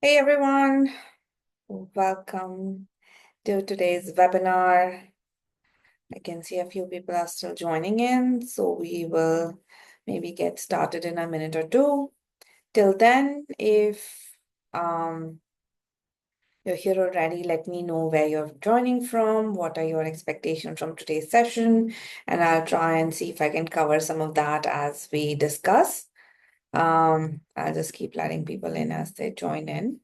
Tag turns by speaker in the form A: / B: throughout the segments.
A: Hey everyone, welcome to today's webinar. I can see a few people are still joining in, so we will maybe get started in a minute or two. Till then, if um, you're here already, let me know where you're joining from, what are your expectations from today's session, and I'll try and see if I can cover some of that as we discuss. I'll just keep letting people in as they join in.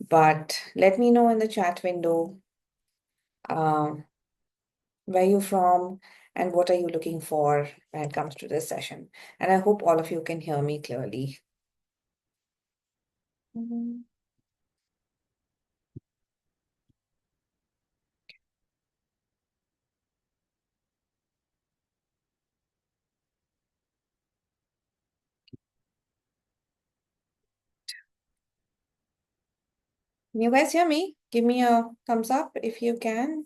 A: But let me know in the chat window um, where you're from and what are you looking for when it comes to this session. And I hope all of you can hear me clearly. Mhm. Can you guys hear me? Give me a thumbs up if you can.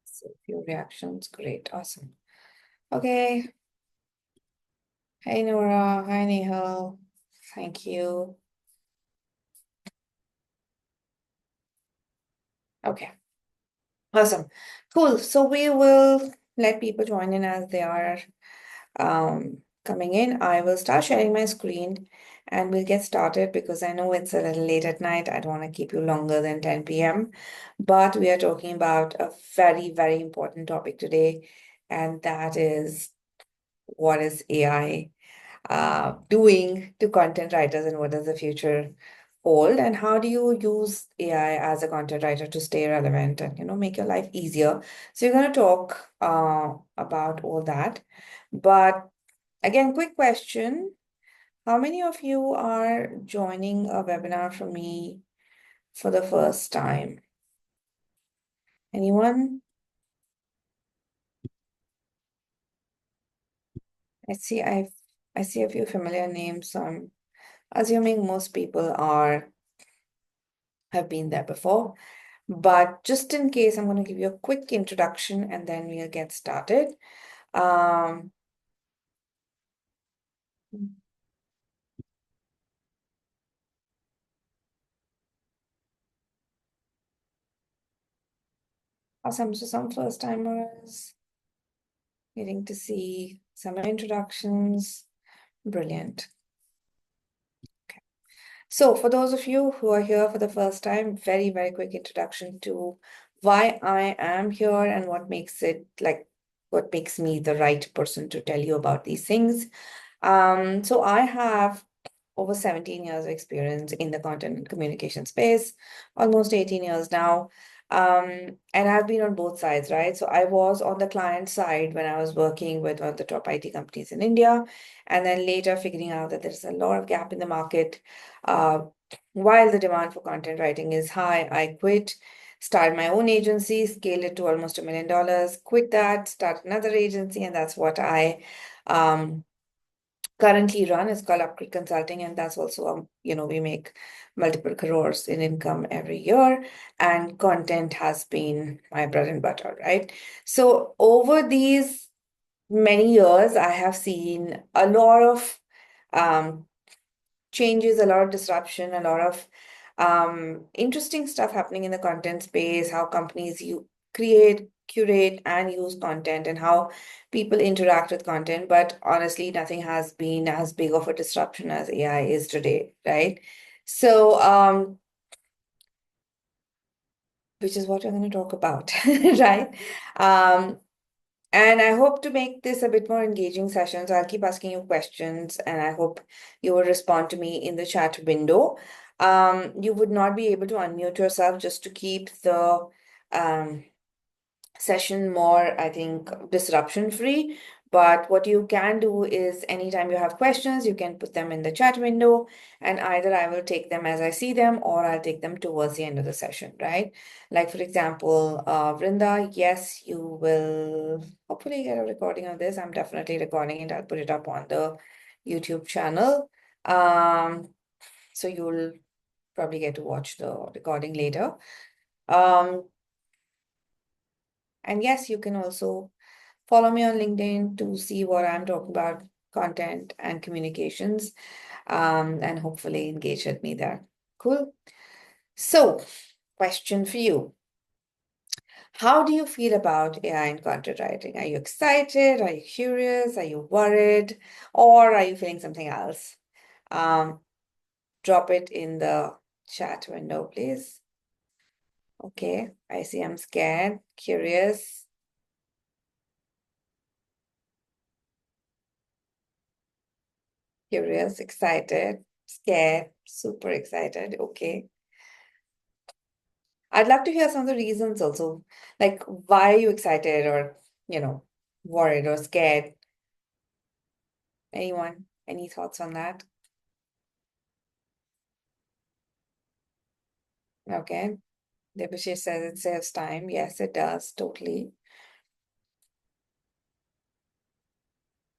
A: So few reactions. Great. Awesome. Okay. Hey Nora. Hi Nehal. Thank you. Okay. Awesome. Cool. So we will let people join in as they are coming in. I will start sharing my screen and we'll get started because I know it's a little late at night. I don't want to keep you longer than 10 p.m. But we are talking about a very, very important topic today, and that is what is AI doing to content writers and what does the future hold, and how do you use AI as a content writer to stay relevant and make your life easier. So you're going to talk about all that. But again, quick question. How many of you are joining a webinar from me for the first time? Anyone? I see a few familiar names, so I'm assuming most people have been there before. But just in case, I'm going to give you a quick introduction and then we'll get started. Um, awesome. So some first timers getting to see some introductions. Brilliant. Okay. So for those of you who are here for the first time, very, very quick introduction to why I am here and what makes me the right person to tell you about these things. So I have over 17 years of experience in the content and communication space, almost 18 years now. And I've been on both sides, right? So I was on the client side when I was working with one of the top IT companies in India, and then later figuring out that there's a lot of gap in the market. Uh, while the demand for content writing is high, I quit, started my own agency, scaled it to almost $1 million, quit that, start another agency, and that's what I um, currently run. Is called Upgrade Consulting, and that's also we make multiple crores in income every year, and content has been my bread and butter, right? So over these many years, I have seen a lot of um, changes, a lot of disruption, a lot of interesting stuff happening in the content space, how companies you create, curate, and use content, and how people interact with content. But honestly, nothing has been as big of a disruption as AI is today, right? So, which is what we're going to talk about, right? Um, and I hope to make this a bit more engaging session. So I'll keep asking you questions and I hope you will respond to me in the chat window. You would not be able to unmute yourself just to keep the um, session more, I think, disruption free. But what you can do is anytime you have questions, you can put them in the chat window and either I will take them as I see them or I'll take them towards the end of the session, right? Like, for example, Vrinda, yes, you will hopefully get a recording of this. I'm definitely recording it. I'll put it up on the YouTube channel. So you'll probably get to watch the recording later. Um, and yes, you can also Follow me on LinkedIn to see what I'm talking about, content and communications, and hopefully engage with me there. Cool. So, question for you. How do you feel about AI in content writing? Are you excited? Are you curious? Are you worried? Or are you feeling something else? Um, Drop it in the chat window, please. Okay, I see I'm scared, curious, excited, scared, super excited. Okay. I'd love to hear some of the reasons also. Like, why are you excited or, worried or scared? Anyone? Any thoughts on that? Okay. Debashish says it saves time. Yes, it does. Totally.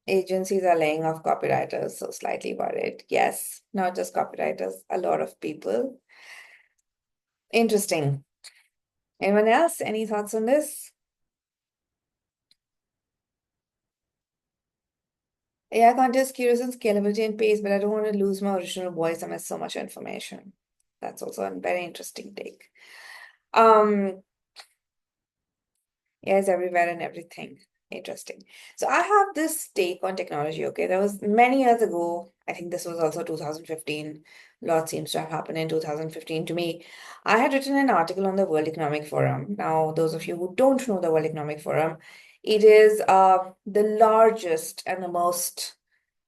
A: Agencies are laying off copywriters, so slightly worried. Yes, not just copywriters, a lot of people. Interesting. Anyone else? Any thoughts on this? Yeah, content is curious on scalability and pace, but I don't want to lose my original voice amidst so much information. That's also a very interesting take. Um, AI is everywhere and everything. Interesting. So I have this take on technology, okay? That was many years ago. I think this was also 2015. A lot seems to have happened in 2015 to me. I had written an article on the World Economic Forum. Now, those of you who don't know the World Economic Forum, it is the largest and the most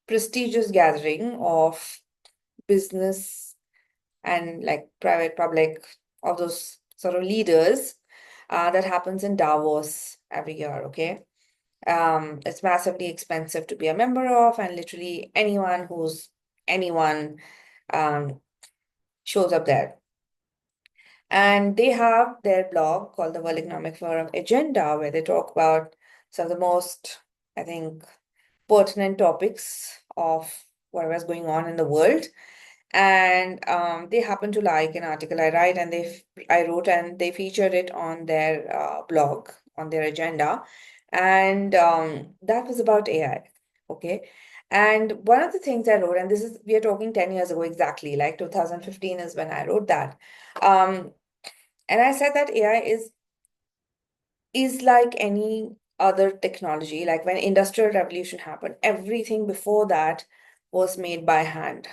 A: prestigious gathering of business and like private, public, all those sort of leaders that happens in Davos every year, okay? It's massively expensive to be a member of, and literally anyone um, shows up there. And they have their blog called the World Economic Forum Agenda, where they talk about some of the most, I think, pertinent topics of whatever's going on in the world. And they happen to like an article I write, and I wrote, and they featured it on their blog, on their agenda, and that was about AI. Okay, and one of the things I wrote, and we are talking 10 years ago exactly, like 2015 is when I wrote that, um, and I said that AI is like any other technology. Like when industrial revolution happened, everything before that was made by hand,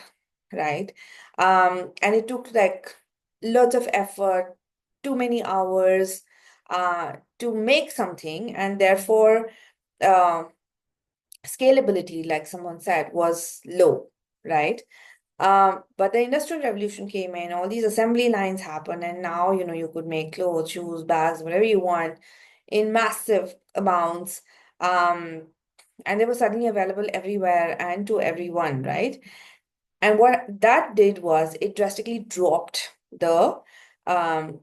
A: right? And it took like lots of effort, too many hours to make something, and therefore uh, scalability, like someone said, was low, right? But the Industrial Revolution came in, all these assembly lines happened, and now, you could make clothes, shoes, bags, whatever you want in massive amounts. Um, and they were suddenly available everywhere and to everyone, right? And what that did was it drastically dropped the um,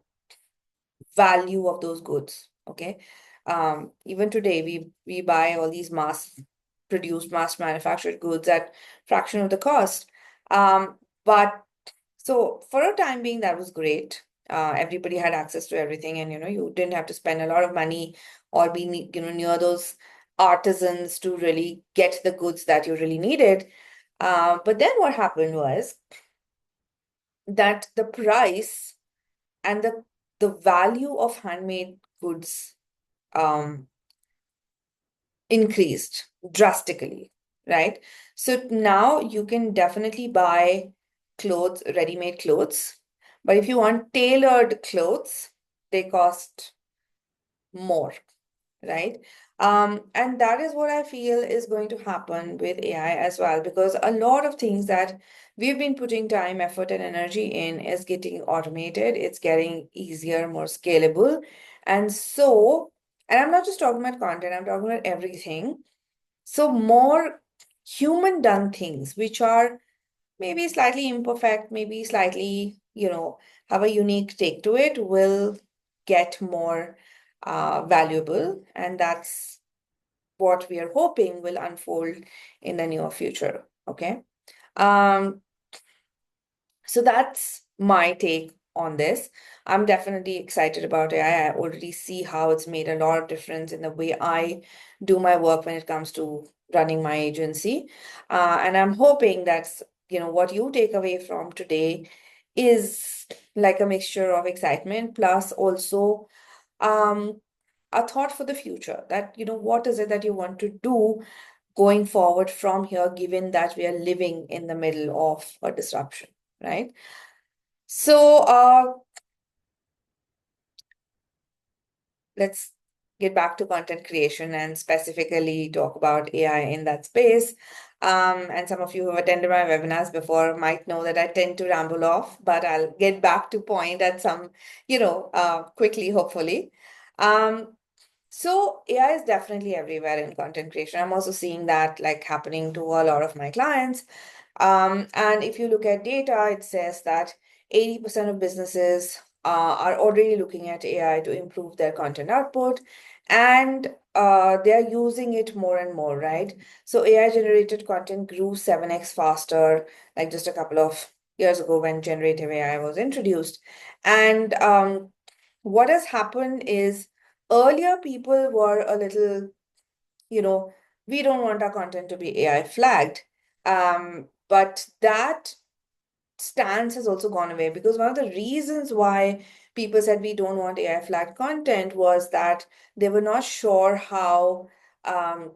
A: value of those goods. Okay. Even today, we buy all these mass produced, mass manufactured goods at fraction of the cost. But so for a time being, that was great. Everybody had access to everything, and you didn't have to spend a lot of money or be near those artisans to really get the goods that you really needed. But then what happened was that the price and the value of handmade goods um, increased drastically, right? So now you can definitely buy clothes, ready-made clothes, but if you want tailored clothes, they cost more, right? And that is what I feel is going to happen with AI as well, because a lot of things that we've been putting time, effort, and energy in is getting automated. It's getting easier, more scalable. And I'm not just talking about content, I'm talking about everything. So more human done things, which are maybe slightly imperfect, maybe slightly, have a unique take to it, will get more valuable. And that's what we are hoping will unfold in the near future. Okay. Um, so that's my take on this. I'm definitely excited about AI. I already see how it's made a lot of difference in the way I do my work when it comes to running my agency. And I'm hoping that's, what you take away from today is like a mixture of excitement plus also um, a thought for the future that, what is it that you want to do going forward from here, given that we are living in the middle of a disruption, right? So let's get back to content creation and specifically talk about AI in that space. And some of you who have attended my webinars before might know that I tend to ramble off, but I'll get back to point at some, quickly, hopefully. Um, so AI is definitely everywhere in content creation. I'm also seeing that like happening to a lot of my clients. And if you look at data, it says that 80% of businesses are already looking at AI to improve their content output, and they're using it more and more, right? So AI generated content grew 7x faster, like just a couple of years ago when generative AI was introduced. And what has happened is earlier people were a little, you know, we don't want our content to be AI flagged. But that stance has also gone away because one of the reasons why people said we don't want AI flagged content was that they were not sure how um,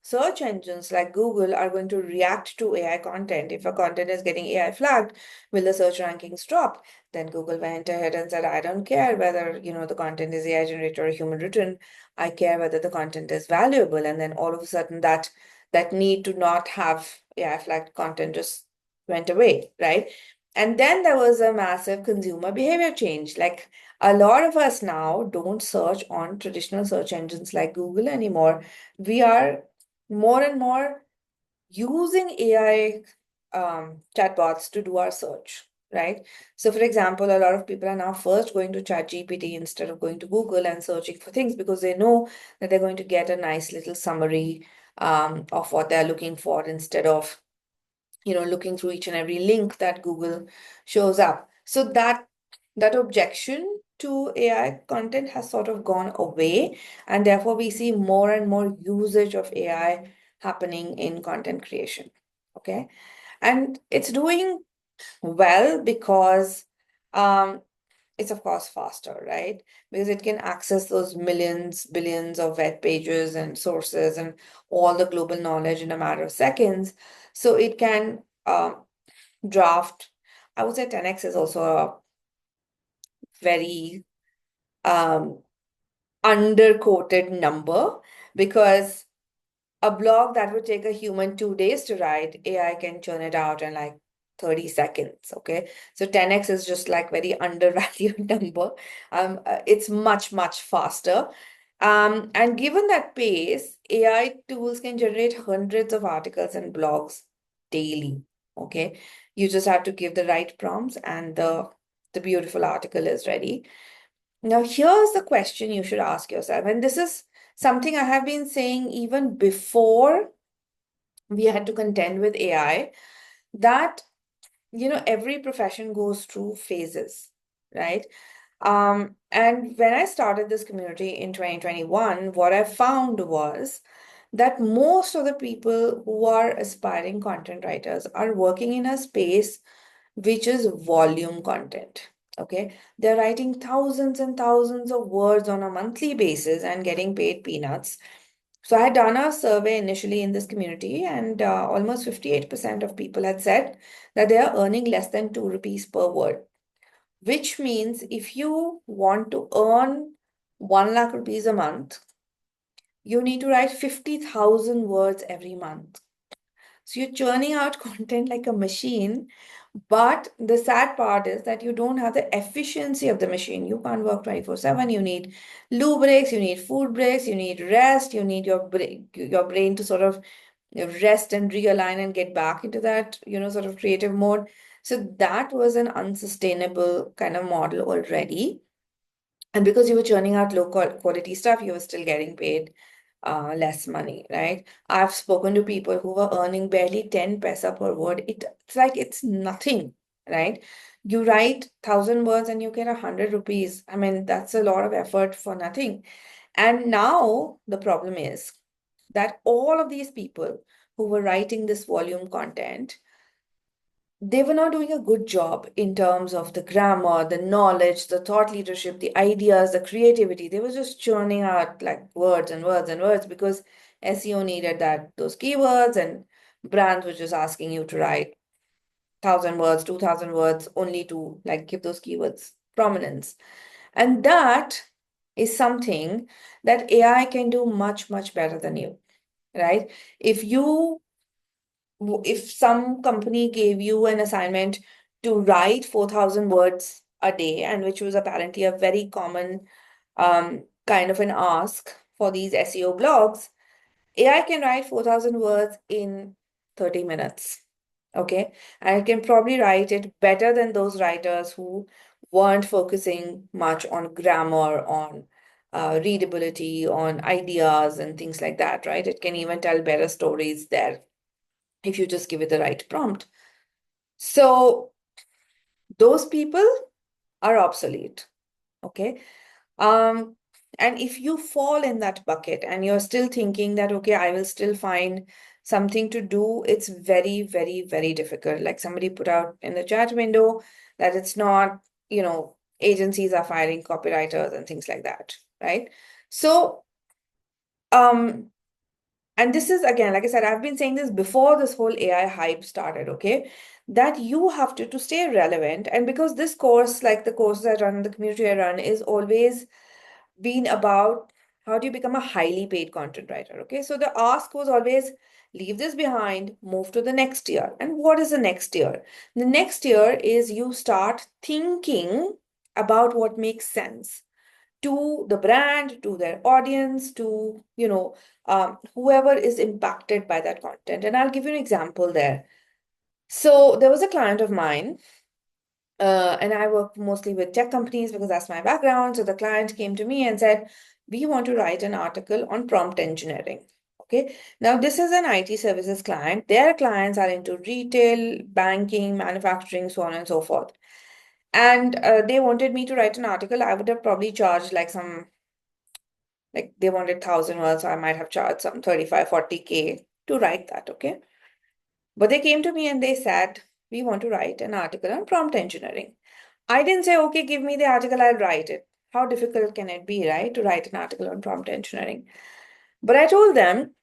A: search engines like Google are going to react to AI content. If a content is getting AI flagged, will the search rankings drop? Then Google went ahead and said, I don't care whether, the content is AI generated or human written. I care whether the content is valuable. And then all of a sudden that need to not have AI flagged content just went away, right? And then there was a massive consumer behavior change. Like a lot of us now don't search on traditional search engines like Google anymore. We are more and more using AI chatbots to do our search, right? So, for example, a lot of people are now first going to ChatGPT instead of going to Google and searching for things because they know that they're going to get a nice little summary of what they're looking for instead of, looking through each and every link that Google shows up. So that objection to AI content has sort of gone away, and therefore we see more and more usage of AI happening in content creation. Okay. And it's doing well because it's of course faster, right? Because it can access those millions, billions of web pages and sources and all the global knowledge in a matter of seconds. So it can draft. I would say 10x is also a very um, underquoted number because a blog that would take a human 2 days to write, AI can churn it out in like 30 seconds. Okay. So 10x is just like very undervalued number. It's much, much faster. And given that pace, AI tools can generate hundreds of articles and blogs daily. Okay. You just have to give the right prompts and the beautiful article is ready. Now, here's the question you should ask yourself, and this is something I have been saying even before we had to contend with AI, that, every profession goes through phases, right? And when I started this community in 2021, what I found was that most of the people who are aspiring content writers are working in a space which is volume content. Okay, they're writing thousands and thousands of words on a monthly basis and getting paid peanuts. So I had done a survey initially in this community, and almost 58% of people had said that they are earning less than 2 rupees per word, which means if you want to earn 1 lakh rupees a month, you need to write 50,000 words every month. So you're churning out content like a machine, but the sad part is that you don't have the efficiency of the machine. You can't work 24/7. You need loo breaks, you need food breaks, you need rest, you need your brain to sort of rest and realign and get back into that, sort of creative mode. So that was an unsustainable kind of model already. And because you were churning out low quality stuff, you were still getting paid less money, right? I've spoken to people who were earning barely 10 paisa per word. It's like it's nothing, right? You write 1,000 words and you get 100 rupees. I mean, that's a lot of effort for nothing. And now the problem is that all of these people who were writing this volume content, they were not doing a good job in terms of the grammar, the knowledge, the thought leadership, the ideas, the creativity. They were just churning out like words and words and words because SEO needed those keywords, and brands were just asking you to write 1,000 words, 2,000 words only to like give those keywords prominence. And that is something that AI can do much, much better than you, right? If you if some company gave you an assignment to write 4,000 words a day, and which was apparently a very common kind of an ask for these SEO blogs, AI can write 4,000 words in 30 minutes. Okay. And it can probably write it better than those writers who weren't focusing much on grammar, on readability, on ideas, and things like that, right? It can even tell better stories there if you just give it the right prompt. So those people are obsolete. Okay. Um, and if you fall in that bucket and you're still thinking that, okay, I will still find something to do, it's very, very, very difficult. Like somebody put out in the chat window that it's not, agencies are firing copywriters and things like that, right? So, um, and this is again, like I said, I've been saying this before this whole AI hype started, okay? That you have to stay relevant. And because this course, like the courses I run, the community I run, is always been about how do you become a highly paid content writer, okay? So the ask was always leave this behind, move to the next year. And what is the next year? The next year is you start thinking about what makes sense to the brand, to their audience, to, whoever is impacted by that content. And I'll give you an example there. So there was a client of mine, and I work mostly with tech companies because that's my background. So the client came to me and said, we want to write an article on prompt engineering. Okay. Now, this is an IT services client. Their clients are into retail, banking, manufacturing, so on and so forth. And they wanted me to write an article. I would have probably charged like they wanted 1,000 words, so I might have charged some 35, 40K to write that. Okay. But they came to me and they said, we want to write an article on prompt engineering. I didn't say, okay, give me the article, I'll write it. How difficult can it be, right, to write an article on prompt engineering? But I told them,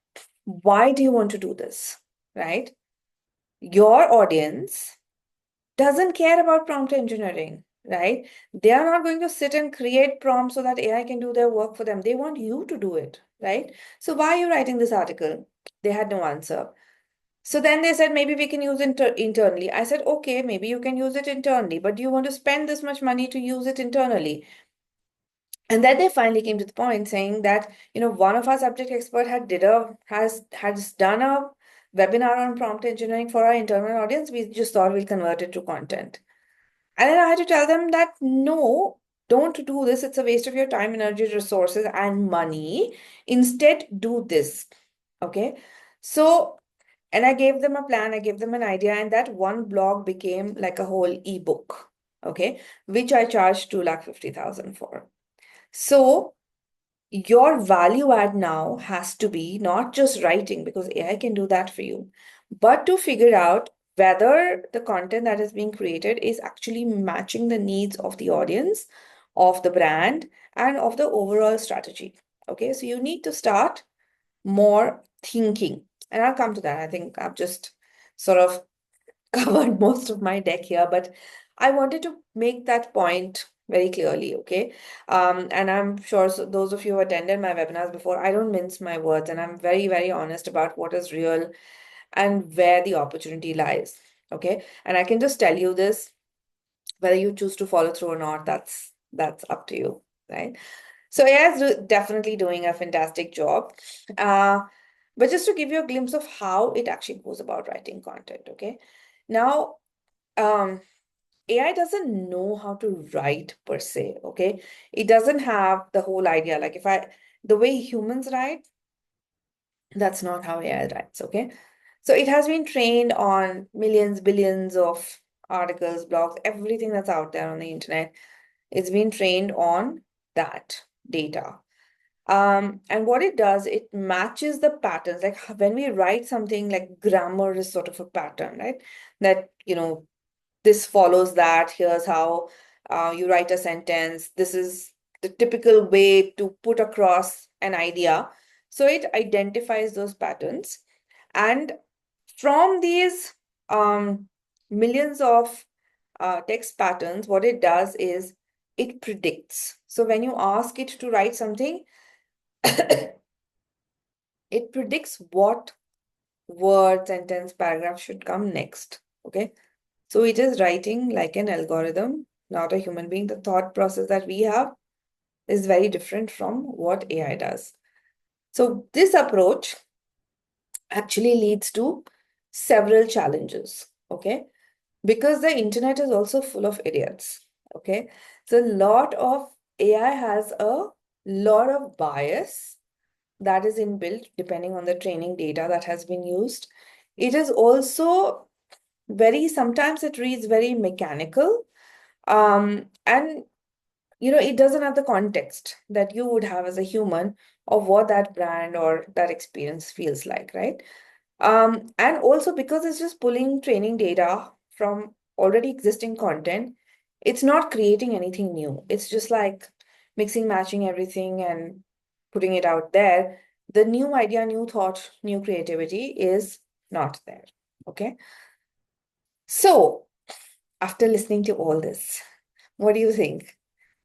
A: why do you want to do this, right? Your audience doesn't care about prompt engineering, right? They are not going to sit and create prompts so that AI can do their work for them. They want you to do it, right? So why are you writing this article? They had no answer. So then they said, maybe we can use it internally. I said, okay, maybe you can use it internally, but do you want to spend this much money to use it internally? And then they finally came to the point saying that, one of our subject expert has done a webinar on prompt engineering for our internal audience. We just thought we'll convert it to content. And then I had to tell them that no, don't do this. It's a waste of your time, energy, resources, and money. Instead, do this. Okay. So, and I gave them a plan, I gave them an idea, and that one blog became like a whole ebook. Okay. Which I charged 2,50,000 for. So your value add now has to be not just writing, because AI can do that for you, but to figure out whether the content that is being created is actually matching the needs of the audience, of the brand, and of the overall strategy. Okay, so you need to start more thinking. And I'll come to that. I think I've just sort of covered most of my deck here, but I wanted to make that point very clearly, okay? And I'm sure those of you who attended my webinars before, I don't mince my words, and I'm very, very honest about what is real and where the opportunity lies, okay? And I can just tell you this, whether you choose to follow through or not, that's up to you, right? So AI is definitely doing a fantastic job. But just to give you a glimpse of how it actually goes about writing content, okay? Now, AI doesn't know how to write per se, okay? It doesn't have the whole idea. Like the way humans write, that's not how AI writes, okay? So it has been trained on millions, billions of articles, blogs, everything that's out there on the internet, it's been trained on that data. And what it does, it matches the patterns. Like when we write something, like grammar is sort of a pattern, right? That, this follows that. Here's how you write a sentence. This is the typical way to put across an idea. So it identifies those patterns. And from these millions of text patterns, what it does is it predicts. So when you ask it to write something, it predicts what word, sentence, paragraph should come next. Okay. So it is writing like an algorithm, not a human being. The thought process that we have is very different from what AI does. So this approach actually leads to several challenges. Okay. Because the internet is also full of idiots. Okay. So a lot of AI has a lot of bias that is inbuilt depending on the training data that has been used. It is also sometimes it reads very mechanical. And it doesn't have the context that you would have as a human of what that brand or that experience feels like, right? And also because it's just pulling training data from already existing content, it's not creating anything new. It's just like mixing, matching everything and putting it out there. The new idea, new thought, new creativity is not there. Okay. So after listening to all this, what do you think?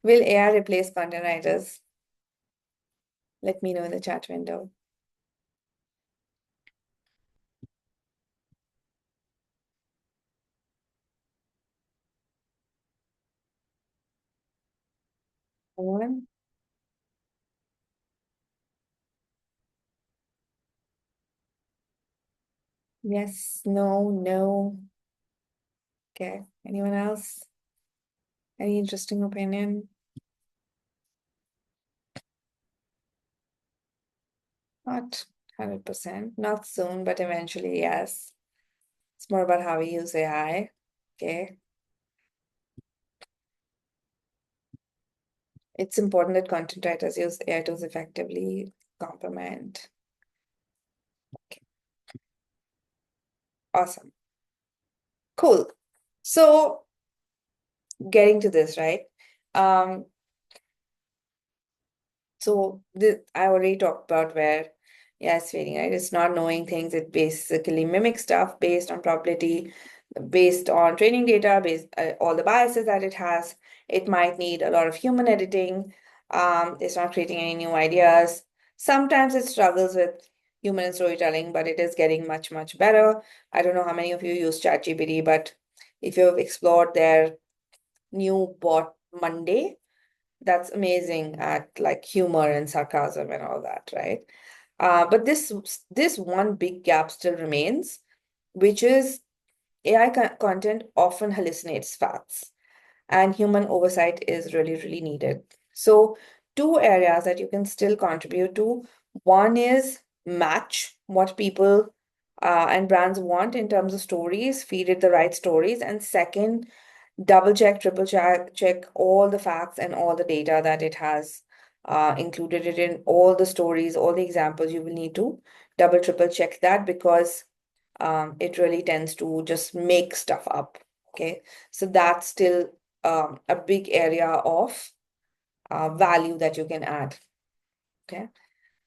A: Will AI replace content writers? Let me know in the chat window. Anyone? Yes, no, no. Okay. Anyone else? Any interesting opinion? Not 100%. Not soon, but eventually, yes. It's more about how we use AI. Okay. It's important that content writers use AI tools effectively, complement. Okay. Awesome. Cool. So getting to this, right? Um, So I already talked about where, yeah, it's fading, right? It's not knowing things. It basically mimics stuff based on probability, based on training data, based all the biases that it has. It might need a lot of human editing. It's not creating any new ideas. Sometimes it struggles with human storytelling, but it is getting much, much better. I don't know how many of you use ChatGPT, but if you've explored their new bot Monday, that's amazing at like humor and sarcasm and all that, right? But this one big gap still remains, which is AI content often hallucinates facts, and human oversight is really, really needed. So, two areas that you can still contribute to. One is match what people and brands want in terms of stories, feed it the right stories. And second, double check, triple check all the facts and all the data that it has included it in all the stories, all the examples. You will need to double, triple check that because it really tends to just make stuff up. Okay, so that's still a big area of value that you can add. Okay,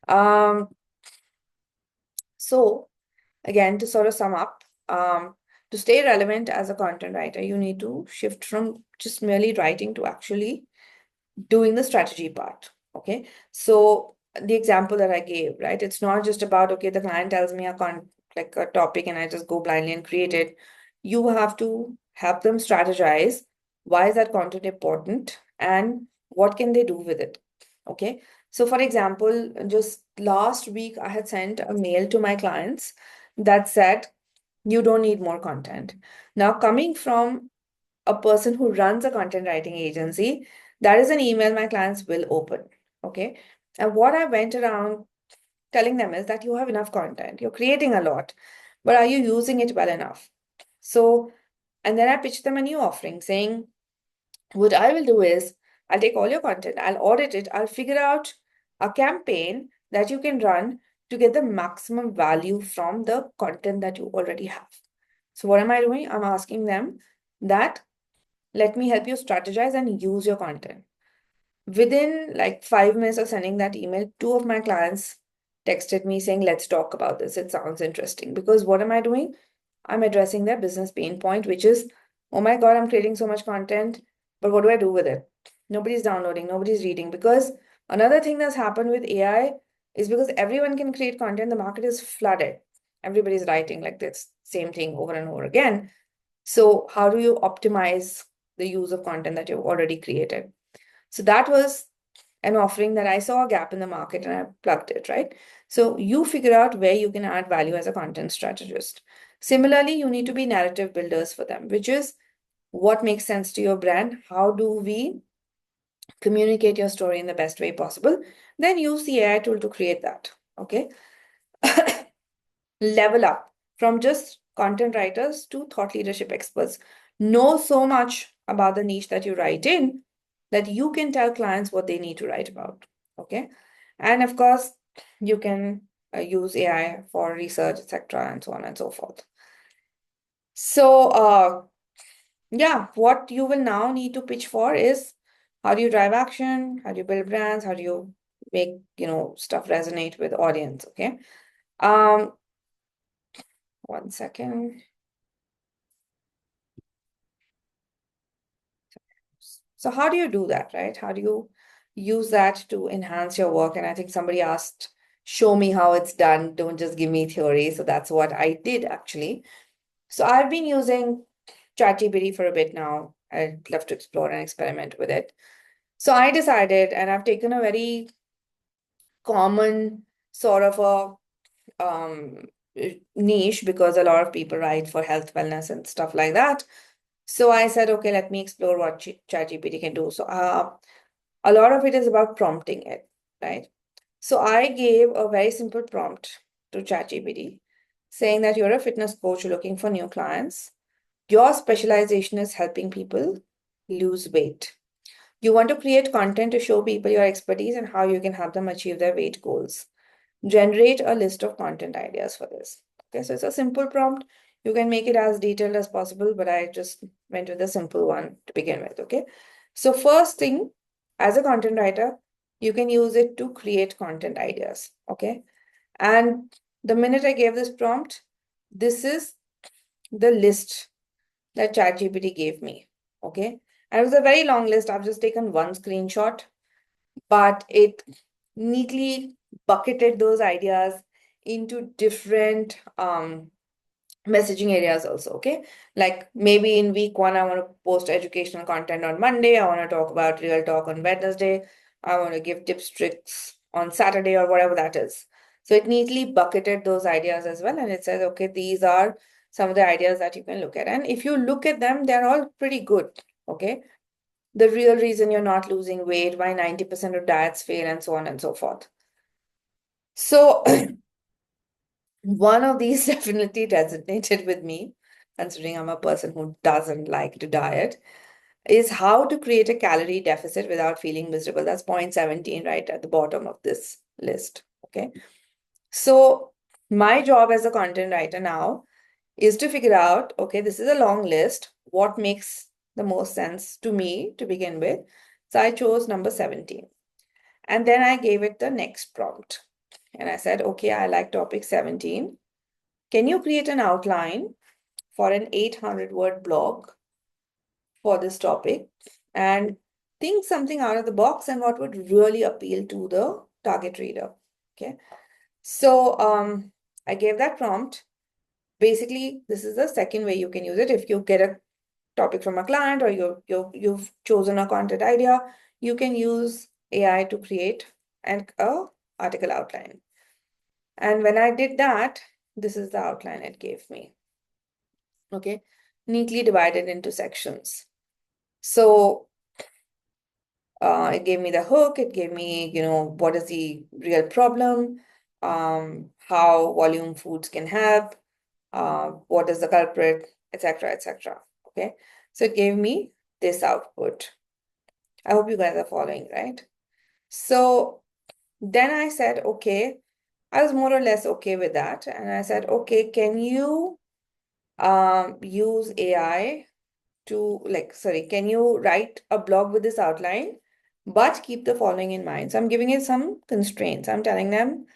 A: um, so again, to sort of sum up, to stay relevant as a content writer, you need to shift from just merely writing to actually doing the strategy part. Okay. So the example that I gave, right? It's not just about, okay, the client tells me like a topic and I just go blindly and create it. You have to help them strategize. Why is that content important and what can they do with it? Okay. So for example, just last week, I had sent a mail to my clients that said, you don't need more content. Now, coming from a person who runs a content writing agency, that is an email my clients will open. Okay. And what I went around telling them is that you have enough content, you're creating a lot, but are you using it well enough? So And then I pitched them a new offering saying, what I will do is I'll take all your content, I'll audit it, I'll figure out a campaign that you can run to get the maximum value from the content that you already have. So what am I doing? I'm asking them that let me help you strategize and use your content. Within like 5 minutes of sending that email, two of my clients texted me saying, let's talk about this. It sounds interesting. Because what am I doing? I'm addressing their business pain point, which is, oh my God, I'm creating so much content, but what do I do with it? Nobody's downloading, nobody's reading. Because another thing that's happened with AI is because everyone can create content, the market is flooded. Everybody's writing like this same thing over and over again. So how do you optimize the use of content that you've already created? So that was an offering that I saw a gap in the market and I plugged it, right? So you figure out where you can add value as a content strategist. Similarly, you need to be narrative builders for them, which is what makes sense to your brand. How do we communicate your story in the best way possible? Then use the AI tool to create that, okay? Level up from just content writers to thought leadership experts. Know so much about the niche that you write in that you can tell clients what they need to write about. Okay. And of course, you can use AI for research, etc., and so on and so forth. So, yeah, what you will now need to pitch for is how do you drive action? How do you build brands? How do you make, stuff resonate with audience? Okay. Um, one second. So how do you do that, right? How do you use that to enhance your work? And I think somebody asked, show me how it's done. Don't just give me theory. So that's what I did actually. So I've been using ChatGPT for a bit now. I'd love to explore and experiment with it. So I decided, and I've taken a very common sort of a niche because a lot of people write for health, wellness, and stuff like that. So I said, okay, let me explore what ChatGPT can do. So a lot of it is about prompting it, right? So I gave a very simple prompt to ChatGPT saying that you're a fitness coach looking for new clients. Your specialization is helping people lose weight. You want to create content to show people your expertise and how you can help them achieve their weight goals. Generate a list of content ideas for this. Okay, so it's a simple prompt. You can make it as detailed as possible, but I just went with a simple one to begin with. Okay, so first thing, as a content writer, you can use it to create content ideas. Okay, and the minute I gave this prompt, this is the list that ChatGPT gave me. Okay, and it was a very long list. I've just taken one screenshot, but it neatly bucketed those ideas into different messaging areas also. Okay, like maybe in week 1 I want to post educational content on Monday, I want to talk about real talk on Wednesday, I want to give tips tricks on Saturday, or whatever that is. So it neatly bucketed those ideas as well, and it says, okay, these are some of the ideas that you can look at, and if you look at them, they're all pretty good. Okay, the real reason you're not losing weight, why 90% of diets fail, and so on and so forth. So one of these definitely resonated with me, considering I'm a person who doesn't like to diet, is how to create a calorie deficit without feeling miserable. That's point 17 right at the bottom of this list. Okay. So my job as a content writer now is to figure out, okay, this is a long list. What makes the most sense to me to begin with? So I chose number 17. And then I gave it the next prompt. And I said, okay, I like topic 17. Can you create an outline for an 800-word blog for this topic and think something out of the box and what would really appeal to the target reader? Okay. So I gave that prompt. Basically, this is the second way you can use it. If you get a topic from a client or you've chosen a content idea, you can use AI to create an article outline. And when I did that, this is the outline it gave me. Okay, neatly divided into sections. So it gave me the hook, it gave me, what is the real problem, how volume foods can help, what is the culprit, etc., etc. Okay, so it gave me this output. I hope you guys are following, right? So then I said, okay, I was more or less okay with that. And I said, okay, can you use AI to sorry, can you write a blog with this outline, but keep the following in mind? So I'm giving it some constraints. I'm telling them,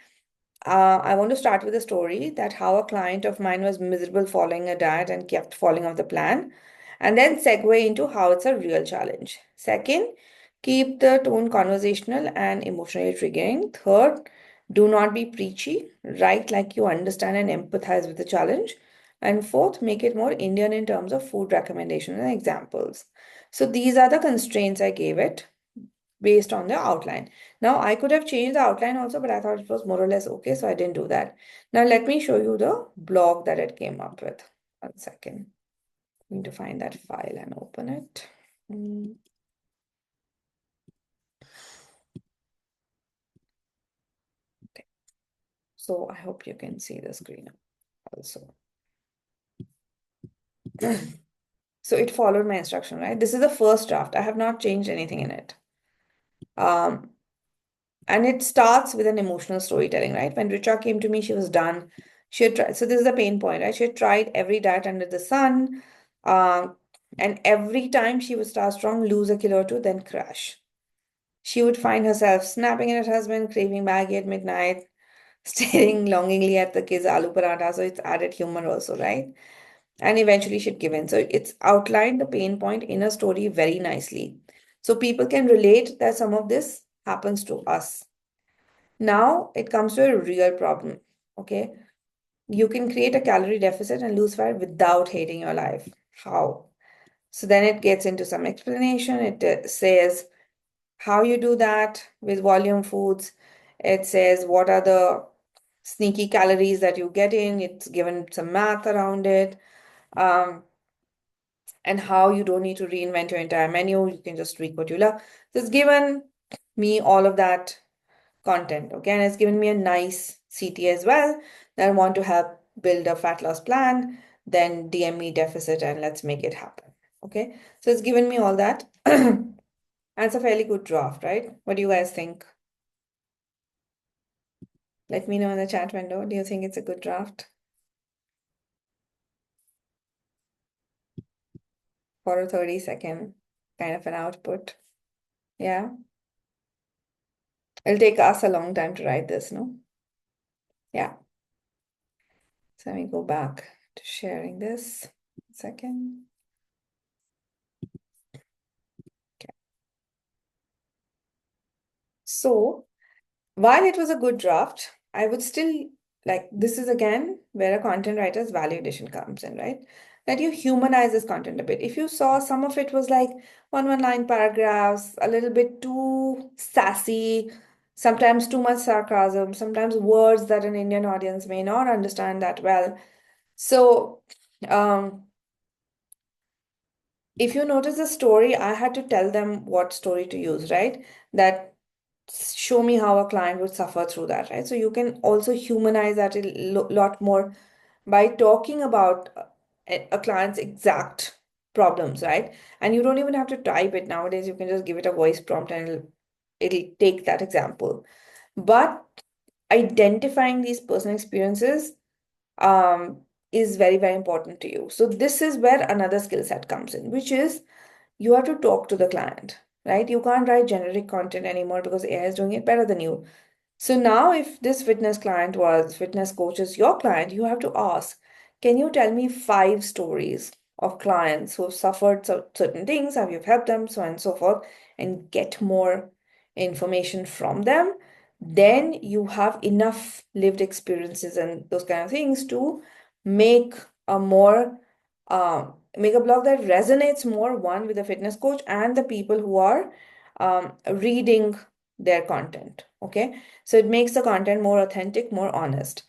A: I want to start with a story that how a client of mine was miserable following a diet and kept falling off the plan, and then segue into how it's a real challenge. Second, keep the tone conversational and emotionally triggering. Third, do not be preachy. Write like you understand and empathize with the challenge. And fourth, make it more Indian in terms of food recommendations and examples. So these are the constraints I gave it based on the outline. Now, I could have changed the outline also, but I thought it was more or less okay, so I didn't do that. Now, let me show you the blog that it came up with. 1 second. I need to find that file and open it. Mm, Okay. So I hope you can see the screen also. So it followed my instruction, right? This is the first draft. I have not changed anything in it. Um, And it starts with an emotional storytelling, right? When Richa came to me, she was done. She had tried, so this is the pain point, right? She had tried every diet under the sun. Um, and every time she would start strong, lose a kilo or two, then crash. She would find herself snapping at her husband, craving Maggie at midnight, staring longingly at the kids' aloo paratha. So it's added humor also, right? And eventually she'd give in. So it's outlined the pain point in a story very nicely. So people can relate that some of this happens to us. Now it comes to a real problem. Okay. You can create a calorie deficit and lose fat without hating your life. How? So then it gets into some explanation. It says how you do that with volume foods. It says what are the sneaky calories that you get in. It's given some math around it. Um, and how you don't need to reinvent your entire menu. You can just tweak what you love. So it's given me all of that content. Okay, and it's given me a nice CT as well that I want to help build a fat loss plan, then DME deficit, and let's make it happen. Okay, so it's given me all that. And it's a fairly good draft, right? What do you guys think? Let me know in the chat window. Do you think it's a good draft for a 30-second kind of an output? Yeah, it'll take us a long time to write this, no? Yeah. So let me go back to sharing this. 1 second. Okay. So while it was a good draft, I would still like this is again where a content writer's value addition comes in, right? That you humanize this content a bit. If you saw some of it was like one line paragraphs, a little bit too sassy, sometimes too much sarcasm, sometimes words that an Indian audience may not understand that well. So, um, if you notice the story, I had to tell them what story to use, right? That show me how a client would suffer through that, right? So you can also humanize that a lot more by talking about a client's exact problems, right? And you don't even have to type it nowadays. You can just give it a voice prompt and it'll take that example. But identifying these personal experiences um, is very, very important to you. So this is where another skill set comes in, which is you have to talk to the client, right? You can't write generic content anymore because AI is doing it better than you. So now if this fitness coach is your client, you have to ask, can you tell me 5 stories of clients who have suffered certain things, how you've helped them, so on and so forth, and get more information from them? Then you have enough lived experiences and those kind of things to make a more make a blog that resonates more, one, with the fitness coach and the people who are reading their content. Okay, so it makes the content more authentic, more honest.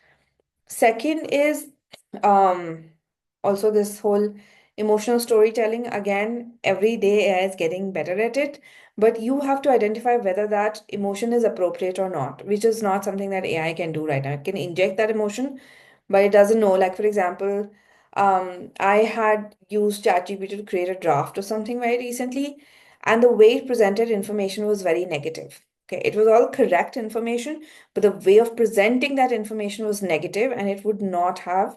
A: Second is um, also this whole emotional storytelling. Again, every day AI is getting better at it, but you have to identify whether that emotion is appropriate or not, which is not something that AI can do right now. It can inject that emotion, but it doesn't know. Like, for example, I had used ChatGPT to create a draft or something very recently, and the way it presented information was very negative. Okay, it was all correct information, but the way of presenting that information was negative, and it would not have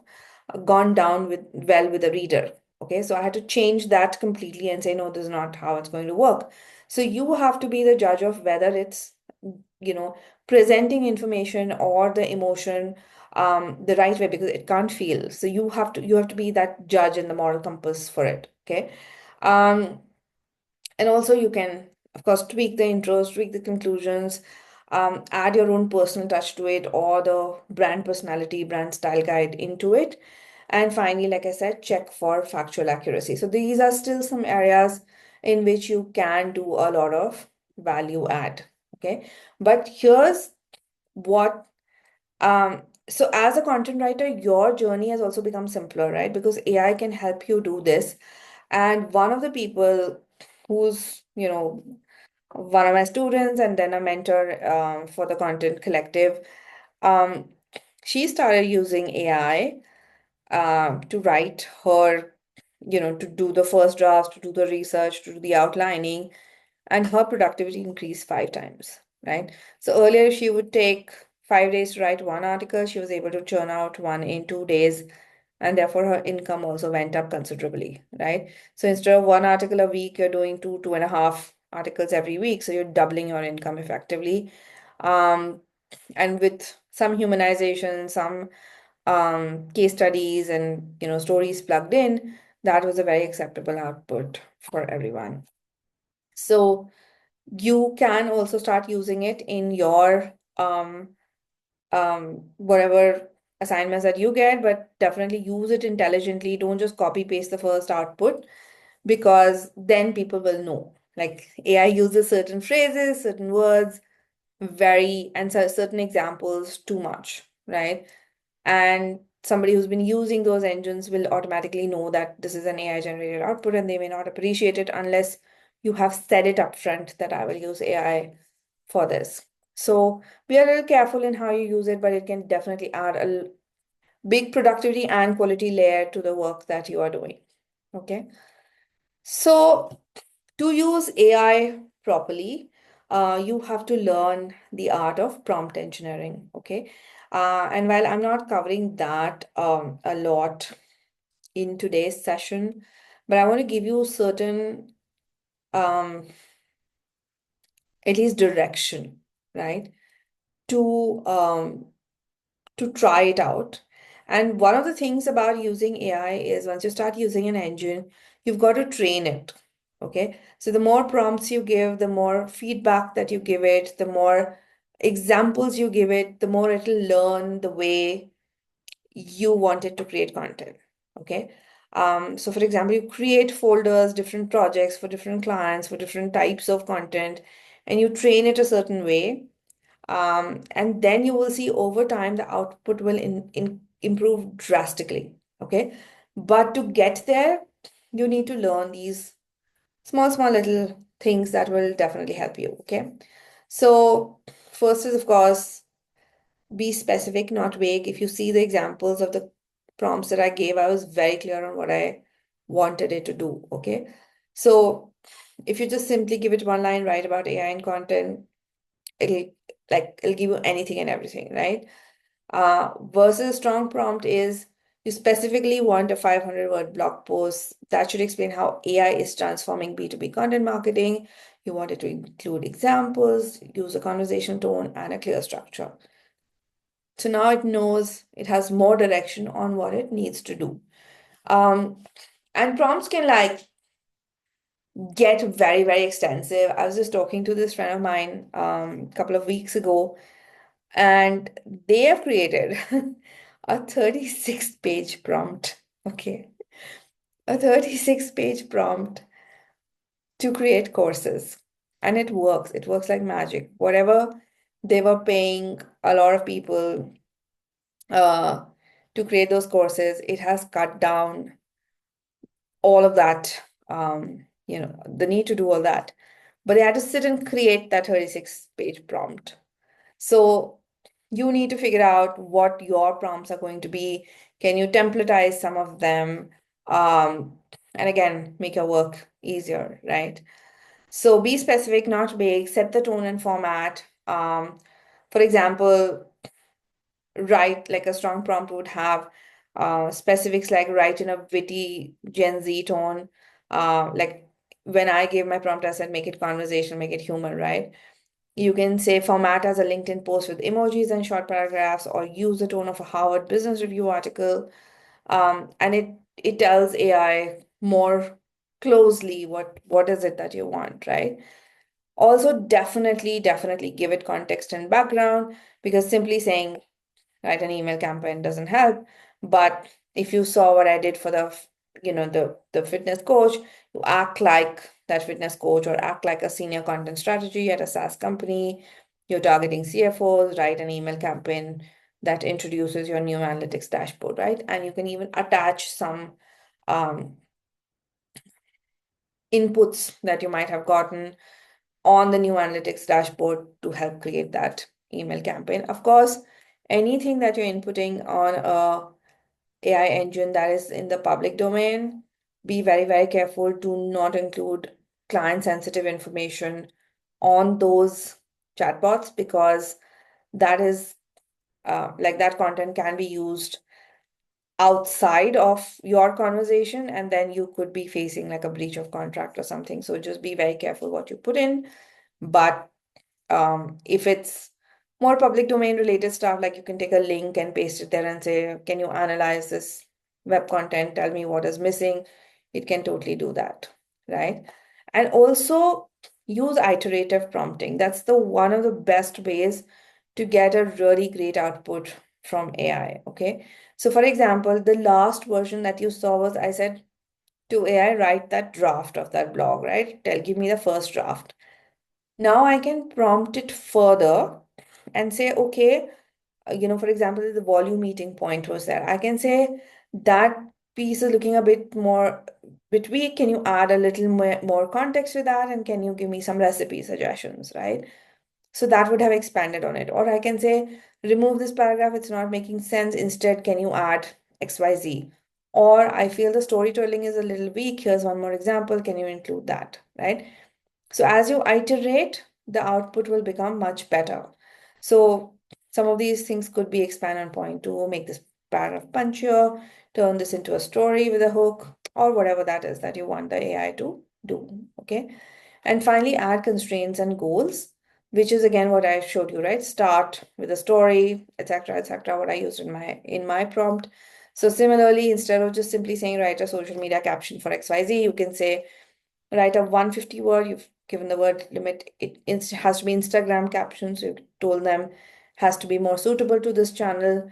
A: gone down with the reader. Okay, so I had to change that completely and say, no, this is not how it's going to work. So you have to be the judge of whether it's, you know, presenting information or the emotion the right way, because it can't feel. So you have to be that judge and the moral compass for it. Okay. Um, and also you can, of course, tweak the intros, tweak the conclusions, add your own personal touch to it, or the brand personality, brand style guide into it. And finally, like I said, check for factual accuracy. So these are still some areas in which you can do a lot of value add. Okay. But here's what so as a content writer, your journey has also become simpler, right? Because AI can help you do this. And one of the people who's, one of my students and then a mentor for the Content Collective, um, she started using AI to write her, to do the first drafts, to do the research, to do the outlining, and her productivity increased 5 times, right? So earlier she would take 5 days to write one article. She was able to churn out one in 2 days, and therefore her income also went up considerably, right? So instead of one article a week, you're doing two and a half articles every week. So you're doubling your income effectively. Um, and with some humanization, some case studies and stories plugged in, that was a very acceptable output for everyone. So you can also start using it in your whatever assignments that you get, but definitely use it intelligently. Don't just copy paste the first output, because then people will know. Like AI uses certain phrases, certain words, and certain examples too much, right? And somebody who's been using those engines will automatically know that this is an AI generated output, and they may not appreciate it unless you have said it up front that I will use AI for this. So be a little careful in how you use it, but it can definitely add a big productivity and quality layer to the work that you are doing. Okay. So to use AI properly, you have to learn the art of prompt engineering. Okay. And while I'm not covering that a lot in today's session, but I want to give you certain, um, at least direction, right? To try it out. And one of the things about using AI is once you start using an engine, you've got to train it. Okay. So the more prompts you give, the more feedback that you give it, the more examples you give it, the more it'll learn the way you want it to create content. Okay. So for example, you create folders, different projects for different clients, for different types of content, and you train it a certain way, and then you will see over time the output will improve drastically. Okay. But to get there, you need to learn these small little things that will definitely help you. Okay. So, first is, of course, be specific, not vague. If you see the examples of the prompts that I gave, I was very clear on what I wanted it to do. Okay. So, if you just simply give it one line, write about AI and content, it'll it'll give you anything and everything, right? Versus strong prompt is you specifically want a 500-word blog post that should explain how AI is transforming B2B content marketing. You want it to include examples, use a conversational tone, and a clear structure. So now it knows, it has more direction on what it needs to do. And prompts can get very extensive. I was just talking to this friend of mine a couple of weeks ago, and they have created a 36-page prompt. Okay. A 36-page prompt to create courses. And it works. It works like magic. Whatever they were paying a lot of people uh, to create those courses, it has cut down all of that, the need to do all that. But they had to sit and create that 36-page prompt. So you need to figure out what your prompts are going to be. Can you templatize some of them? And again, make your work easier, right? So be specific, not vague. Set the tone and format. For example, write like a strong prompt would have specifics like write in a witty Gen Z tone. Like when I gave my prompt, I said make it conversation, make it human, right? You can say format as a LinkedIn post with emojis and short paragraphs, or use the tone of a Harvard Business Review article. And it tells AI more closely what is it that you want, right? Also, definitely give it context and background, because simply saying write an email campaign doesn't help. But if you saw what I did for the fitness coach, you act like that fitness coach or act like a senior content strategy at a SaaS company. You're targeting CFOs, write an email campaign that introduces your new analytics dashboard, right? And you can even attach some um, inputs that you might have gotten on the new analytics dashboard to help create that email campaign. Of course, anything that you're inputting on a AI engine that is in the public domain, be very careful to not include client sensitive information on those chatbots, because that is like that content can be used outside of your conversation, and then you could be facing like a breach of contract or something. So just be very careful what you put in. But if it's more public domain related stuff, like you can take a link and paste it there and say, can you analyze this web content? Tell me what is missing. It can totally do that, right? And also use iterative prompting. That's the one of the best ways to get a really great output from AI, okay? So for example, the last version that you saw was I said to AI, write that draft of that blog, right? Give me the first draft. Now I can prompt it further and say, okay, for example, the volume meeting point was there. I can say that piece is looking a bit weak. Can you add a little more context to that? And can you give me some recipe suggestions, right? So that would have expanded on it. Or I can say, remove this paragraph, it's not making sense. Instead, can you add XYZ? Or I feel the storytelling is a little weak. Here's one more example. Can you include that, right? So as you iterate, the output will become much better. So some of these things could be expand on point two, make this paragraph punchier, turn this into a story with a hook, or whatever that is that you want the AI to do, okay? And finally, add constraints and goals, which is again what I showed you, right? Start with a story, etc., what I used in my prompt. So similarly, instead of just simply saying write a social media caption for XYZ, you can say write a 150 word. You've given the word limit. It has to be Instagram captions. You've told them has to be more suitable to this channel.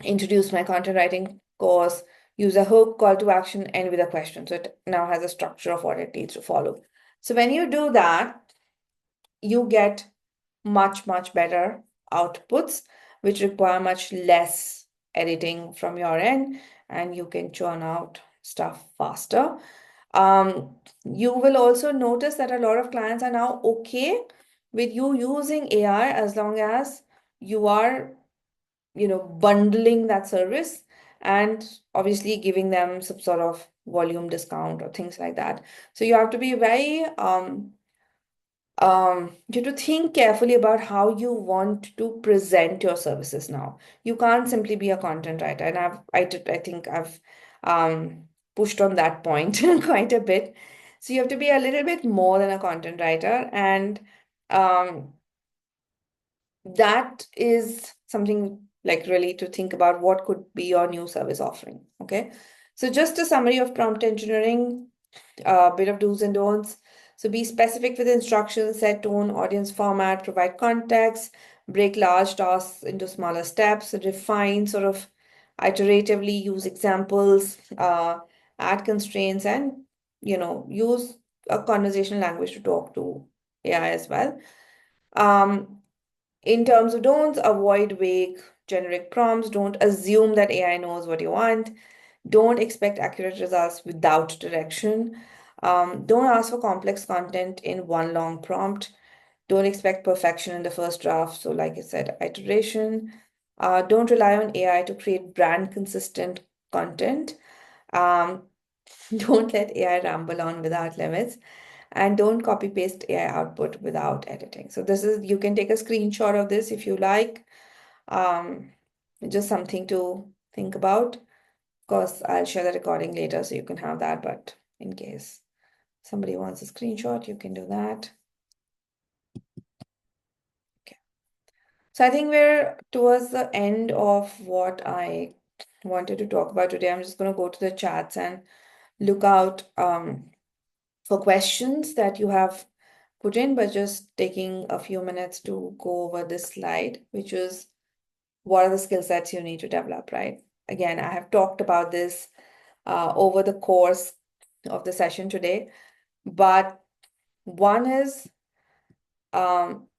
A: Introduce my content writing course. Use a hook, call to action, end with a question. So it now has a structure of what it needs to follow. So when you do that, you get much better outputs, which require much less editing from your end, and you can churn out stuff faster. You will also notice that a lot of clients are now okay with you using AI as long as you are, bundling that service and obviously giving them some sort of volume discount or things like that. So you have to be very you have to think carefully about how you want to present your services now. You can't simply be a content writer, and I think I've pushed on that point quite a bit. So you have to be a little bit more than a content writer, and um, that is something like really to think about what could be your new service offering. Okay, so just a summary of prompt engineering, a bit of do's and don'ts. So be specific with instructions, set tone, audience format, provide context, break large tasks into smaller steps, refine sort of iteratively, use examples, add constraints, and use a conversational language to talk to AI as well. In terms of don'ts, avoid vague generic prompts. Don't assume that AI knows what you want. Don't expect accurate results without direction. Don't ask for complex content in one long prompt. Don't expect perfection in the first draft. So like I said, iteration. Don't rely on AI to create brand consistent content. Um, don't let AI ramble on without limits, and don't copy paste AI output without editing. So this is, you can take a screenshot of this if you like. Um, just something to think about. Of course, I'll share the recording later so you can have that, but in case somebody wants a screenshot, you can do that. Okay. So I think we're towards the end of what I wanted to talk about today. I'm just going to go to the chats and look out for questions that you have put in, but just taking a few minutes to go over this slide, which is what are the skill sets you need to develop, right? Again, I have talked about this over the course of the session today, but one is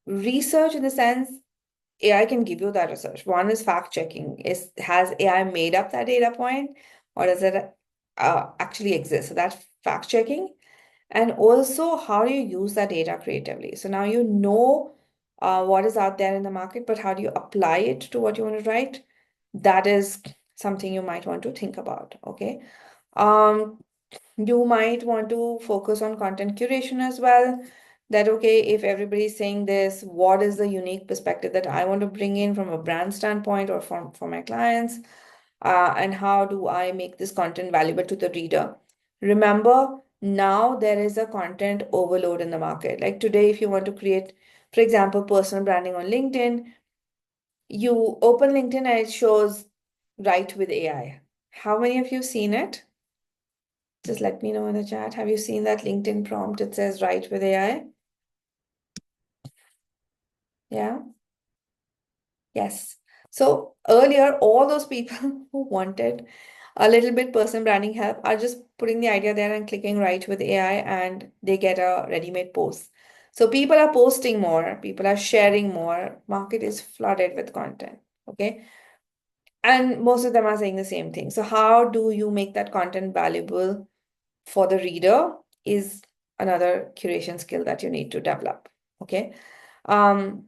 A: research in the sense AI can give you that research. One is fact checking. Has AI made up that data point, or does it actually exist? So that's fact checking. And also, how do you use that data creatively? So now you know what is out there in the market, but how do you apply it to what you want to write? That is something you might want to think about. Okay. Um, you might want to focus on content curation as well. That, okay, if everybody's saying this, what is the unique perspective that I want to bring in from a brand standpoint or for my clients? And how do I make this content valuable to the reader? Remember, now there is a content overload in the market. Like today, if you want to create, for example, personal branding on LinkedIn, you open LinkedIn and it shows write with AI. How many of you seen it? Just let me know in the chat. Have you seen that LinkedIn prompt? It says write with AI. Yeah. Yes. So earlier, all those people who wanted a little bit personal branding help are just putting the idea there and clicking write with AI, and they get a ready-made post. So people are posting more, people are sharing more, market is flooded with content. Okay. And most of them are saying the same thing. So how do you make that content valuable for the reader is another curation skill that you need to develop. Okay. Um,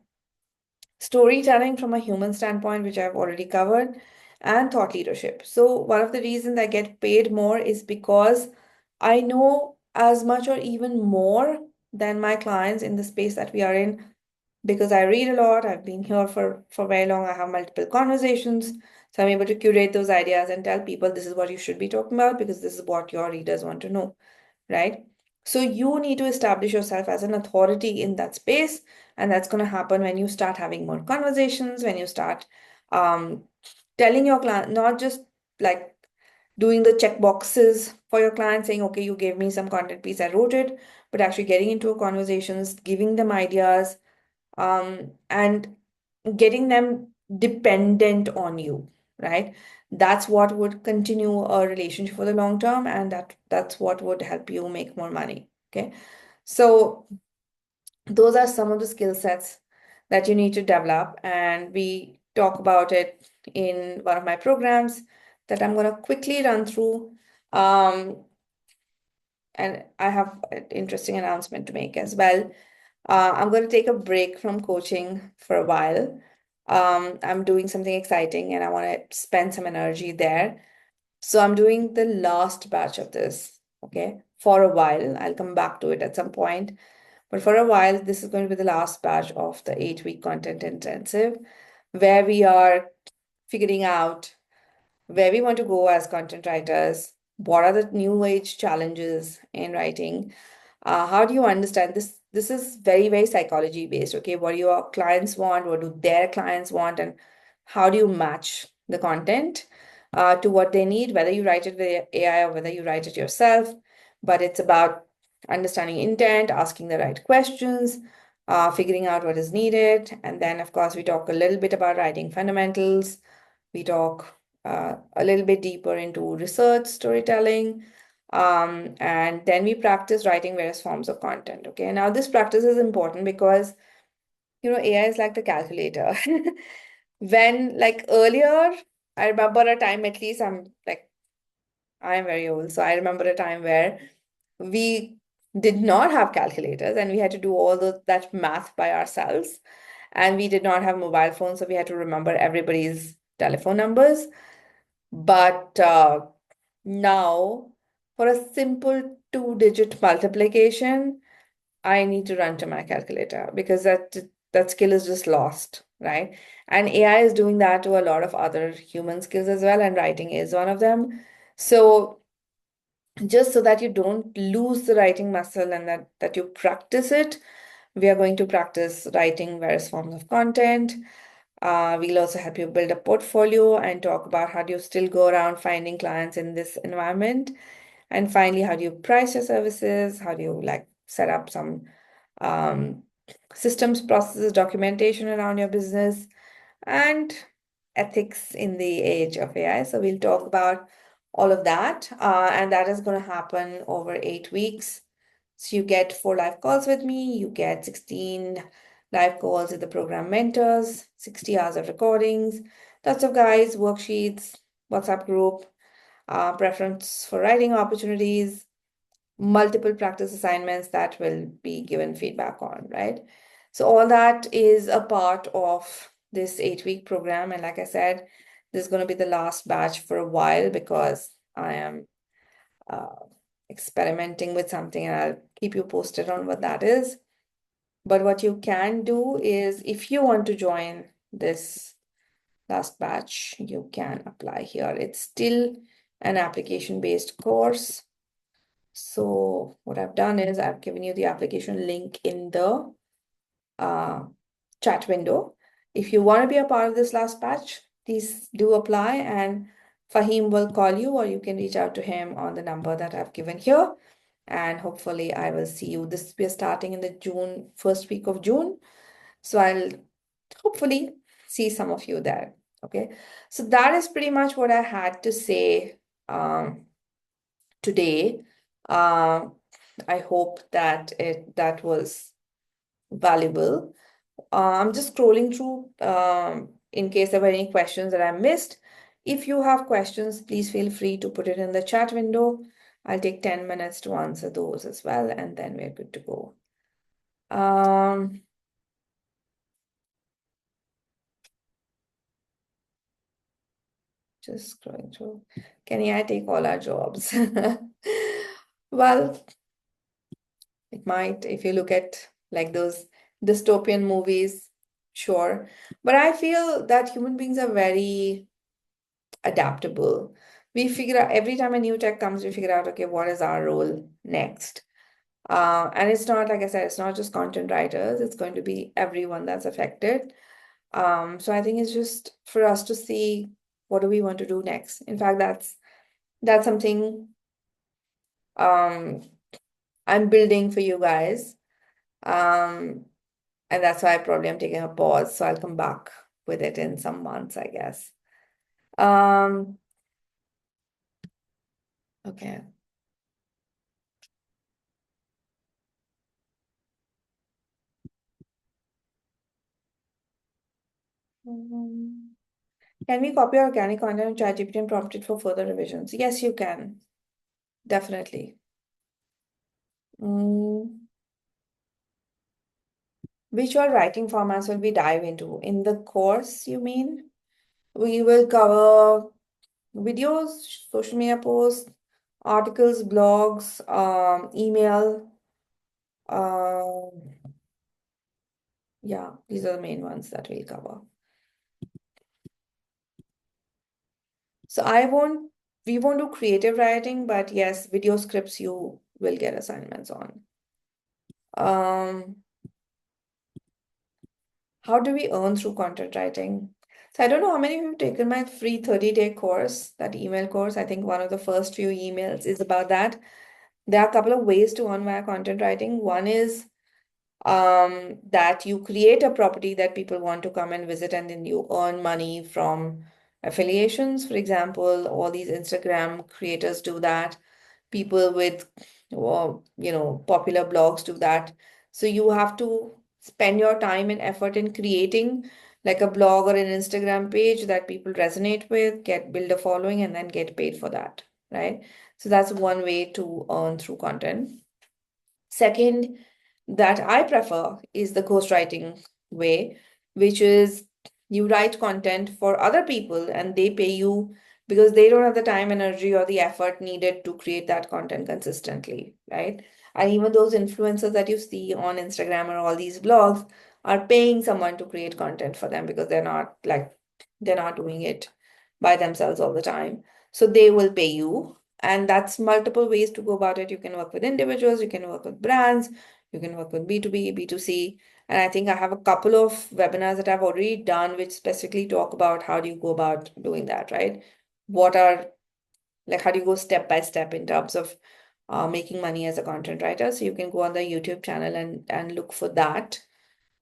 A: Storytelling from a human standpoint, which I've already covered, and thought leadership. So one of the reasons I get paid more is because I know as much or even more than my clients in the space that we are in, because I read a lot. I've been here for very long. I have multiple conversations. So I'm able to curate those ideas and tell people this is what you should be talking about because this is what your readers want to know, right? So you need to establish yourself as an authority in that space. And that's going to happen when you start having more conversations, when you start um, telling your client, not just like doing the check boxes for your client, saying, okay, you gave me some content piece, I wrote it, but actually getting into conversations, giving them ideas, and getting them dependent on you, right? That's what would continue a relationship for the long term, and that's what would help you make more money. Okay. So those are some of the skill sets that you need to develop, and we talk about it in one of my programs that I'm going to quickly run through. Um, and I have an interesting announcement to make as well. I'm going to take a break from coaching for a while. I'm doing something exciting and I want to spend some energy there. So I'm doing the last batch of this, okay, for a while. I'll come back to it at some point. But for a while, this is going to be the last batch of the 8-week content intensive, where we are figuring out where we want to go as content writers, what are the new age challenges in writing, how do you understand this? This is very, very psychology based. Okay, what do your clients want? What do their clients want? And how do you match the content to what they need, whether you write it with AI or whether you write it yourself? But it's about understanding intent, asking the right questions, figuring out what is needed. And then, of course, we talk a little bit about writing fundamentals. We talk a little bit deeper into research, storytelling, and then we practice writing various forms of content. Okay, now this practice is important because AI is like the calculator. When like earlier, I remember a time, at least I'm very old, so I remember a time where we did not have calculators and we had to do all that math by ourselves. and we did not have mobile phones, so we had to remember everybody's telephone numbers. But now, for a simple two-digit multiplication, I need to run to my calculator because that skill is just lost, right? And AI is doing that to a lot of other human skills as well, and writing is one of them. So just so that you don't lose the writing muscle and that you practice it, we are going to practice writing various forms of content. We'll also help you build a portfolio and talk about how do you still go around finding clients in this environment. And finally, how do you price your services? How do you like set up some um, systems, processes, documentation around your business, and ethics in the age of AI. So we'll talk about all of that, and that is going to happen over 8 weeks. So you get 4 live calls with me, you get 16 live calls with the program mentors, 60 hours of recordings, lots of guides, worksheets, WhatsApp group, preference for writing opportunities, multiple practice assignments that will be given feedback on, right? So all that is a part of this 8-week program. And like I said, this is going to be the last batch for a while because I am uh, experimenting with something, and I'll keep you posted on what that is. But what you can do is if you want to join this last batch, you can apply here. It's still an application-based course. So what I've done is I've given you the application link in the chat window. If you want to be a part of this last batch, please do apply, and Fahim will call you, or you can reach out to him on the number that I've given here. And hopefully I will see you. We're starting in the first week of June. So I'll hopefully see some of you there. Okay. So that is pretty much what I had to say today. I hope that that was valuable. I'm just scrolling through in case there were any questions that I missed. If you have questions, please feel free to put it in the chat window. I'll take 10 minutes to answer those as well, and then we're good to go. Just scrolling through. Can AI take all our jobs? Well, it might if you look at like those dystopian movies, sure. But I feel that human beings are very adaptable. We figure out every time a new tech comes, we figure out, okay, what is our role next? And it's not, like I said, it's not just content writers, it's going to be everyone that's affected. So I think it's just for us to see what do we want to do next. In fact, that's something um I'm building for you guys. Um, and that's why I probably am taking a pause. So I'll come back with it in some months, I guess. Okay. Can we copy organic content in ChatGPT and prompt it for further revisions? Yes, you can. Definitely. Which all writing formats will we dive into? In the course, you mean? We will cover videos, social media posts, articles, blogs, email. Yeah, these are the main ones that we'll cover. So we won't do creative writing, but yes, video scripts you will get assignments on. How do we earn through content writing? So I don't know how many of you have taken my free 30-day course, that email course. I think one of the first few emails is about that. There are a couple of ways to earn via content writing. One is that you create a property that people want to come and visit, and then you earn money from affiliations. For example, all these Instagram creators do that. People with, popular blogs do that. So you have to spend your time and effort in creating like a blog or an Instagram page that people resonate with, build a following, and then get paid for that, right? So that's one way to earn through content. Second, that I prefer is the ghostwriting way, which is you write content for other people and they pay you because they don't have the time, energy, or the effort needed to create that content consistently, right? And even those influencers that you see on Instagram or all these blogs are paying someone to create content for them because they're not doing it by themselves all the time. So they will pay you. And that's multiple ways to go about it. You can work with individuals, you can work with brands, you can work with B2B, B2C. And I think I have a couple of webinars that I've already done which specifically talk about how do you go about doing that, right? What are how do you go step by step in terms of making money as a content writer? So you can go on the YouTube channel and look for that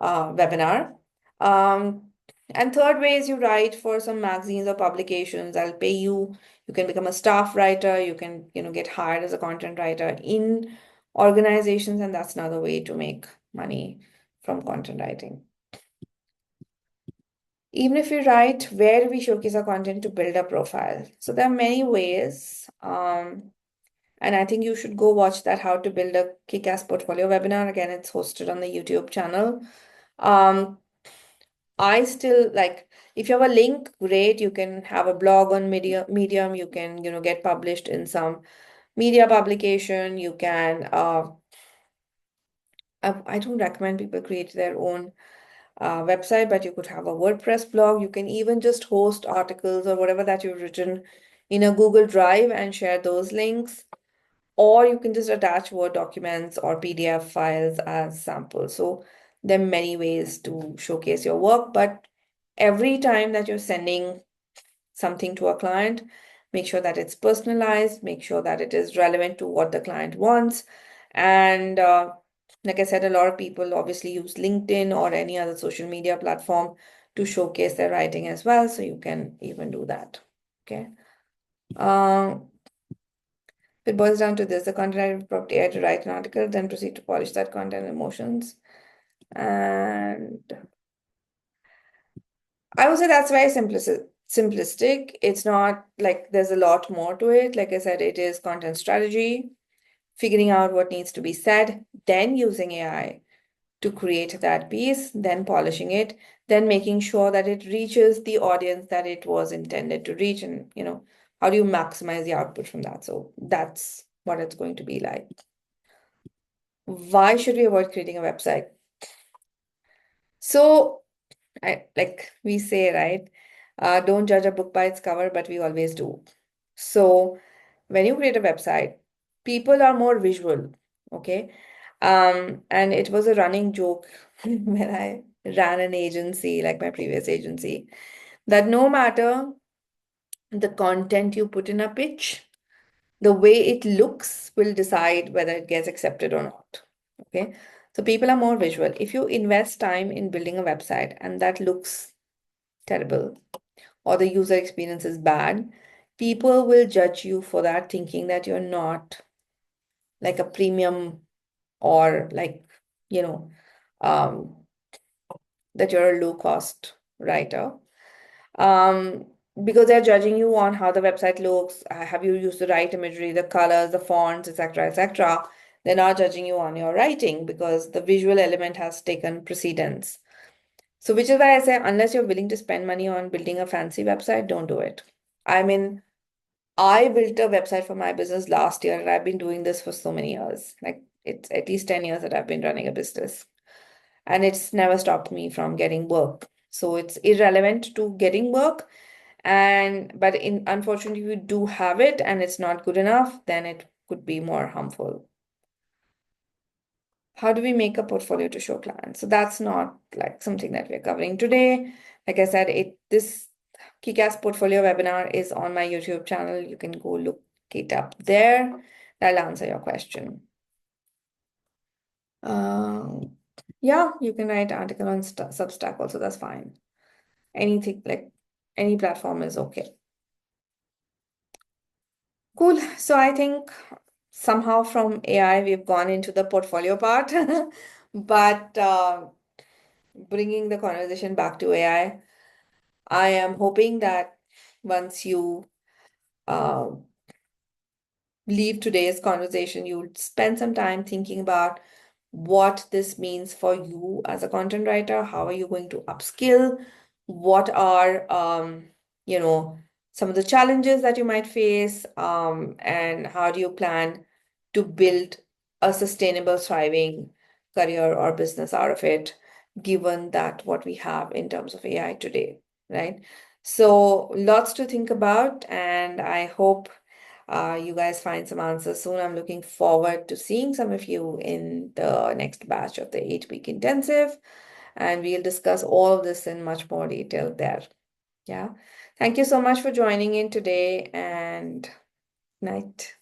A: webinar. Um, and third way is you write for some magazines or publications. I'll pay you. You can become a staff writer. You can, get hired as a content writer in organizations, and that's another way to make money from content writing. Even if we write, where do we showcase our content to build a profile? So there are many ways. And I think you should go watch that How to Build a Kick-Ass Portfolio webinar. Again, it's hosted on the YouTube channel. I still like if you have a link, great. You can have a blog on Medium. You can, get published in some media publication. You can I don't recommend people create their own website, but you could have a WordPress blog. You can even just host articles or whatever that you've written in a Google Drive and share those links. Or you can just attach Word documents or PDF files as samples. So there are many ways to showcase your work, but every time that you're sending something to a client, make sure that it's personalized, make sure that it is relevant to what the client wants. And like I said, a lot of people obviously use LinkedIn or any other social media platform to showcase their writing as well. So you can even do that. Okay. It boils down to this: the content I prompt AI to write an article, then proceed to polish that content and emotions. And I would say that's very simplistic. It's not like there's a lot more to it. Like I said, it is content strategy, figuring out what needs to be said, then using AI to create that piece, then polishing it, then making sure that it reaches the audience that it was intended to reach. And, how do you maximize the output from that? So that's what it's going to be like. Why should we avoid creating a website? So, like we say, right? Don't judge a book by its cover, but we always do. So, when you create a website, people are more visual, okay? And it was a running joke when I ran an agency, like my previous agency, that no matter the content you put in a pitch, the way it looks will decide whether it gets accepted or not. Okay. So people are more visual. If you invest time in building a website and that looks terrible or the user experience is bad, people will judge you for that, thinking that you're not like a premium or you know, um, that you're a low cost writer. Um, because they're judging you on how the website looks, have you used the right imagery, the colors, the fonts, etc., etc. They're not judging you on your writing because the visual element has taken precedence. So, which is why I say, unless you're willing to spend money on building a fancy website, don't do it. I mean, I built a website for my business last year, and I've been doing this for so many years. Like, it's at least 10 years that I've been running a business, and it's never stopped me from getting work. So, it's irrelevant to getting work. But unfortunately, if you do have it and it's not good enough, then it could be more harmful. How do we make a portfolio to show clients? So that's not like something that we're covering today. Like I said, this Kick-Ass Portfolio webinar is on my YouTube channel. You can go look it up there. That'll answer your question. Yeah, you can write article on Substack also. That's fine. Anything like any platform is okay. Cool. So I think somehow from AI, we've gone into the portfolio part, but bringing the conversation back to AI, I am hoping that once you uh, leave today's conversation, you'll spend some time thinking about what this means for you as a content writer. How are you going to upskill? What are, some of the challenges that you might face, and how do you plan to build a sustainable, thriving career or business out of it, given that what we have in terms of AI today, right? So lots to think about, and I hope you guys find some answers soon. I'm looking forward to seeing some of you in the next batch of the 8-week intensive, and we'll discuss all of this in much more detail there. Yeah. Thank you so much for joining in today, and night.